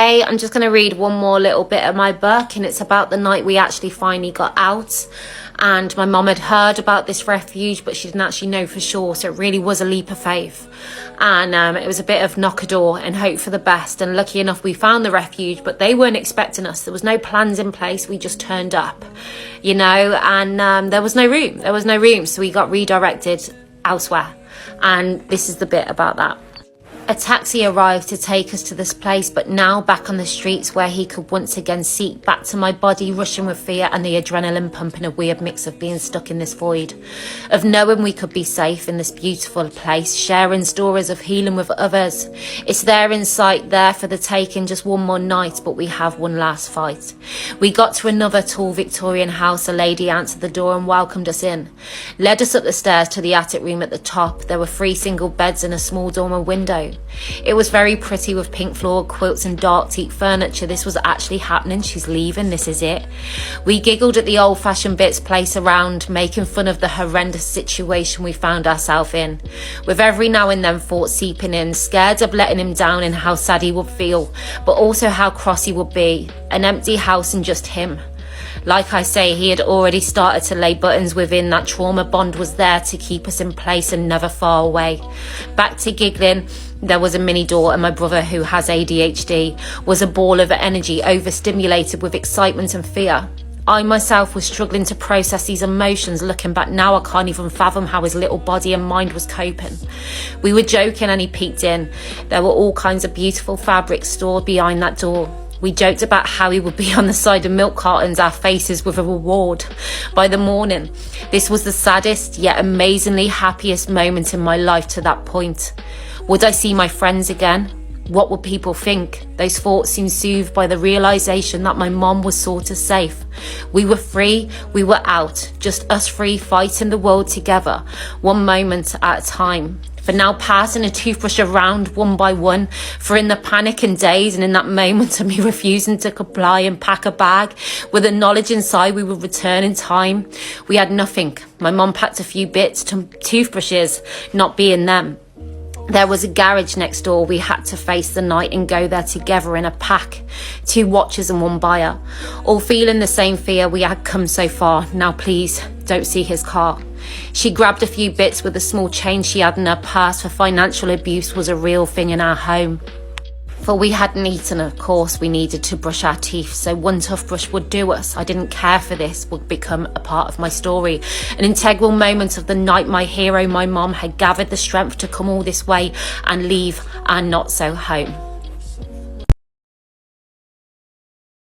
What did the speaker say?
today I'm just going to read one more little bit of my book, and it's about the night we actually finally got out. And my mum had heard about this refuge, but she didn't actually know for sure, so it really was a leap of faith. And it was a bit of knock a door and hope for the best, and lucky enough we found the refuge, but they weren't expecting us. There was no plans in place, we just turned up, you know, and there was no room, so we got redirected elsewhere. And this is the bit about that. A taxi arrived to take us to this place, but now back on the streets where he could once again seek back to my body, rushing with fear and the adrenaline pumping, a weird mix of being stuck in this void, of knowing we could be safe in this beautiful place, sharing stories of healing with others. It's there in sight, there for the taking, just one more night, but we have one last fight. We got to another tall Victorian house. A lady answered the door and welcomed us in, led us up the stairs to the attic room at the top. There were 3 single beds and a small dormer window. It was very pretty with pink floor quilts and dark teak furniture. This was actually happening. She's leaving. This is it. We giggled at the old-fashioned bits placed around, making fun of the horrendous situation we found ourselves in, with every now and then thoughts seeping in, scared of letting him down and how sad he would feel, but also how cross he would be. An empty house and just him. Like I say, he had already started to lay buttons within. That trauma bond was there to keep us in place and never far away. Back to giggling. There was a mini door, and my brother, who has ADHD, was a ball of energy, overstimulated with excitement and fear. I myself was struggling to process these emotions. Looking back now, I can't even fathom how his little body and mind was coping. We were joking and he peeked in. There were all kinds of beautiful fabrics stored behind that door. We joked about how he would be on the side of milk cartons, our faces with a reward. By the morning, this was the saddest yet amazingly happiest moment in my life to that point. Would I see my friends again? What would people think? Those thoughts seemed soothed by the realization that my mom was sort of safe. We were free, we were out, just us 3 fighting the world together, one moment at a time. For now, passing a toothbrush around one by one, for in the panic and daze and in that moment of me refusing to comply and pack a bag, with the knowledge inside we would return in time, we had nothing. My mum packed a few bits, toothbrushes, not being them. There was a garage next door. We had to face the night and go there together in a pack, 2 watchers and 1 buyer, all feeling the same fear. We had come so far. Now please don't see his car. She grabbed a few bits with a small change she had in her purse, for financial abuse was a real thing in our home. For we hadn't eaten, of course, we needed to brush our teeth, so 1 toothbrush would do us. I didn't care for this, would become a part of my story. An integral moment of the night my hero, my mom, had gathered the strength to come all this way and leave our not-so home.